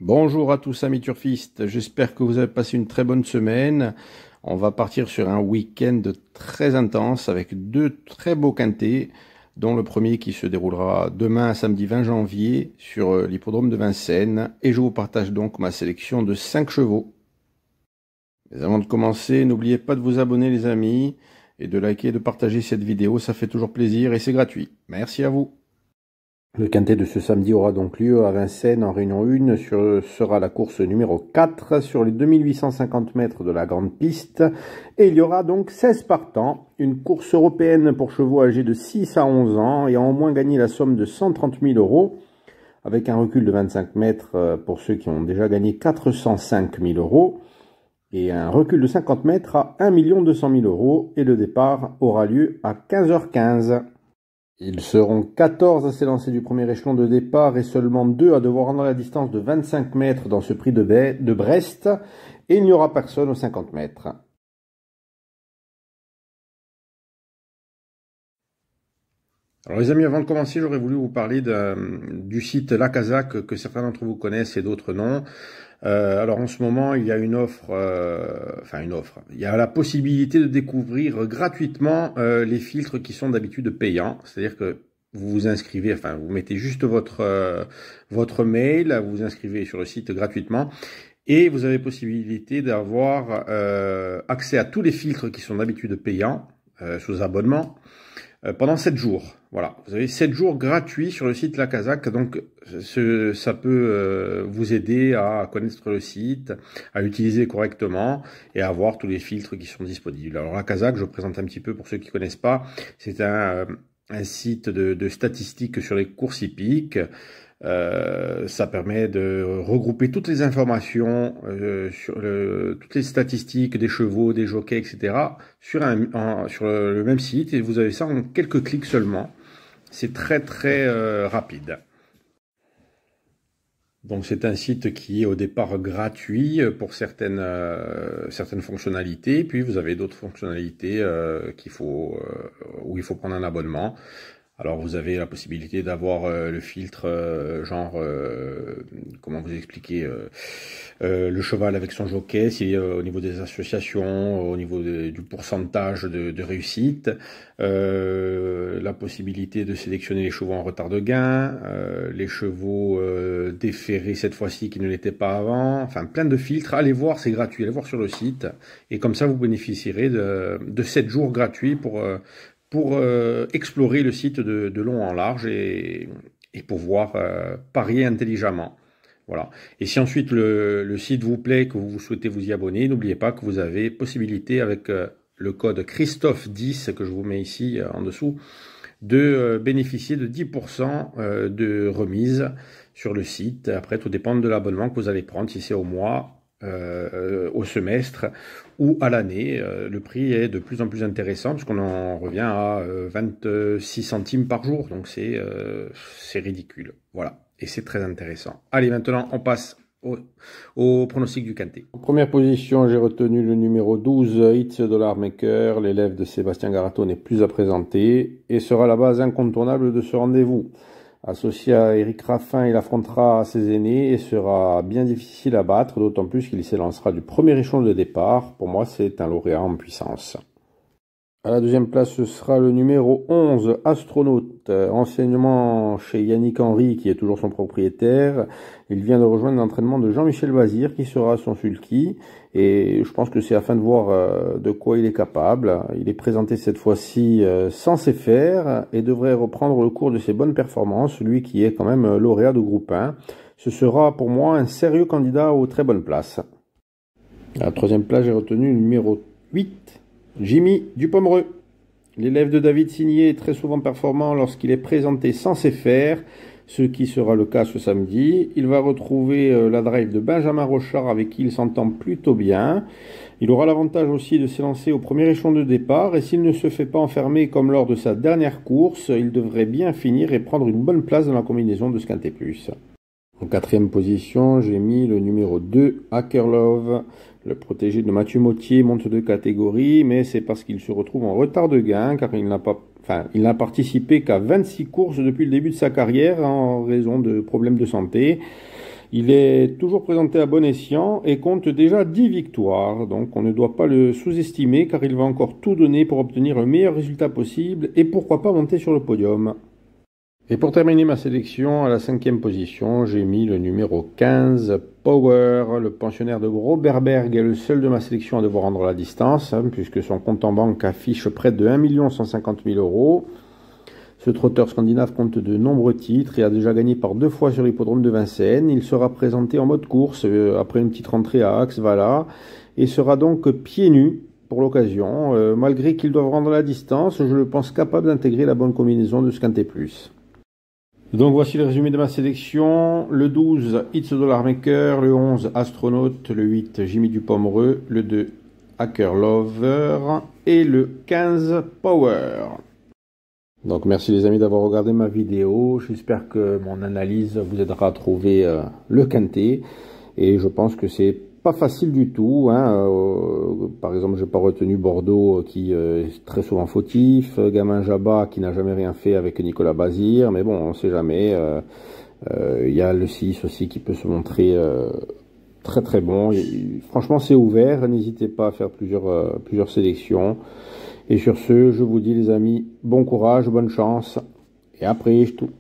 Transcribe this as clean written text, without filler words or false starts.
Bonjour à tous amis turfistes, j'espère que vous avez passé une très bonne semaine. On va partir sur un week-end très intense avec deux très beaux quintés, dont le premier qui se déroulera demain samedi 20 janvier sur l'hippodrome de Vincennes. Et je vous partage donc ma sélection de 5 chevaux. Mais avant de commencer, n'oubliez pas de vous abonner les amis et de liker et de partager cette vidéo, ça fait toujours plaisir et c'est gratuit. Merci à vous. Le quintet de ce samedi aura donc lieu à Vincennes en réunion 1. Sera la course numéro 4 sur les 2850 mètres de la grande piste. Et il y aura donc 16 partants. Une course européenne pour chevaux âgés de 6 à 11 ans et ont au moins gagné la somme de 130 000 euros. Avec un recul de 25 mètres pour ceux qui ont déjà gagné 405 000 euros. Et un recul de 50 mètres à 1 200 000 euros. Et le départ aura lieu à 15h15. Ils seront 14 à s'élancer du premier échelon de départ et seulement 2 à devoir rendre la distance de 25 mètres dans ce prix de Brest. Et il n'y aura personne aux 50 mètres. Alors les amis, avant de commencer, j'aurais voulu vous parler du site La Kazakh que certains d'entre vous connaissent et d'autres non. Alors en ce moment, il y a une offre, il y a la possibilité de découvrir gratuitement les filtres qui sont d'habitude payants. C'est-à-dire que vous vous inscrivez, vous mettez juste votre mail, vous vous inscrivez sur le site gratuitement et vous avez possibilité d'avoir accès à tous les filtres qui sont d'habitude payants sous abonnement. Pendant 7 jours. Voilà, vous avez 7 jours gratuits sur le site La Kazakh, donc ça peut vous aider à connaître le site, à l'utiliser correctement et à voir tous les filtres qui sont disponibles. Alors La Kazakh, je présente un petit peu pour ceux qui ne connaissent pas, c'est un site de statistiques sur les courses hippiques. Ça permet de regrouper toutes les informations sur toutes les statistiques des chevaux, des jockeys, etc. sur le même site et vous avez ça en quelques clics seulement. C'est très rapide. Donc c'est un site qui est au départ gratuit pour certaines fonctionnalités, puis vous avez d'autres fonctionnalités où il faut prendre un abonnement. Alors vous avez la possibilité d'avoir le filtre comment vous expliquer, le cheval avec son jockey, si au niveau des associations, au niveau du pourcentage de réussite, la possibilité de sélectionner les chevaux en retard de gain, les chevaux déférés cette fois-ci qui ne l'étaient pas avant, enfin plein de filtres. Allez voir, c'est gratuit, allez voir sur le site et comme ça vous bénéficierez de 7 jours gratuits pour explorer le site de long en large et pouvoir parier intelligemment. Voilà. Et si ensuite le site vous plaît, que vous souhaitez vous y abonner, n'oubliez pas que vous avez possibilité avec le code Christophe10 que je vous mets ici en dessous, de bénéficier de 10% de remise sur le site. Après, tout dépend de l'abonnement que vous allez prendre, si c'est au mois, au semestre ou à l'année. Le prix est de plus en plus intéressant parce qu'on en revient à 26 centimes par jour, donc c'est ridicule. Voilà, et c'est très intéressant. Allez, maintenant on passe au pronostic du quintet. En première position, j'ai retenu le numéro 12, It's Dollar Maker. L'élève de Sébastien Garato n'est plus à présenter et sera la base incontournable de ce rendez-vous. Associé à Eric Raffin, il affrontera ses aînés et sera bien difficile à battre, d'autant plus qu'il s'élancera du premier échelon de départ. Pour moi, c'est un lauréat en puissance. À la deuxième place, ce sera le numéro 11, Astronaute, enseignement chez Yannick Henry, qui est toujours son propriétaire. Il vient de rejoindre l'entraînement de Jean-Michel Bazir, qui sera son sulky. Et je pense que c'est afin de voir de quoi il est capable. Il est présenté cette fois-ci sans ses fers et devrait reprendre le cours de ses bonnes performances, lui qui est quand même lauréat de groupe 1. Ce sera pour moi un sérieux candidat aux très bonnes places. À la troisième place, j'ai retenu le numéro 8. Jimmy Dupomereux, l'élève de David Signé est très souvent performant lorsqu'il est présenté sans ses fers, ce qui sera le cas ce samedi. Il va retrouver la drive de Benjamin Rochard avec qui il s'entend plutôt bien. Il aura l'avantage aussi de s'élancer au premier échelon de départ et s'il ne se fait pas enfermer comme lors de sa dernière course, il devrait bien finir et prendre une bonne place dans la combinaison de ce Quintet Plus. En quatrième position, j'ai mis le numéro 2, Hackerlove. Le protégé de Mathieu Mottier monte de catégorie, mais c'est parce qu'il se retrouve en retard de gain, car il n'a participé qu'à 26 courses depuis le début de sa carrière en raison de problèmes de santé. Il est toujours présenté à bon escient et compte déjà 10 victoires. Donc on ne doit pas le sous-estimer car il va encore tout donner pour obtenir le meilleur résultat possible et pourquoi pas monter sur le podium. Et pour terminer ma sélection, à la 5e position, j'ai mis le numéro 15, Power. Le pensionnaire de Groberberg est le seul de ma sélection à devoir rendre la distance, puisque son compte en banque affiche près de 1 150 000 €. Ce trotteur scandinave compte de nombreux titres et a déjà gagné par 2 fois sur l'hippodrome de Vincennes. Il sera présenté en mode course après une petite rentrée à Axvala et sera donc pieds nus pour l'occasion. Malgré qu'il doive rendre la distance, je le pense capable d'intégrer la bonne combinaison de ce Quintet Plus. Donc voici le résumé de ma sélection. Le 12, It's a Dollar Maker. Le 11, Astronaute. Le 8, Jimmy Dupomereux. Le 2, Hacker Lover. Et le 15, Power. Donc merci les amis d'avoir regardé ma vidéo. J'espère que mon analyse vous aidera à trouver le quintet. Et je pense que c'est pas facile du tout. Par exemple, j'ai pas retenu Bordeaux qui est très souvent fautif. Gamin Jabba qui n'a jamais rien fait avec Nicolas Bazir. Mais bon, on sait jamais. Il y a le 6 aussi qui peut se montrer très très bon. Franchement, c'est ouvert. N'hésitez pas à faire plusieurs sélections. Et sur ce, je vous dis les amis, bon courage, bonne chance. Et après, tout.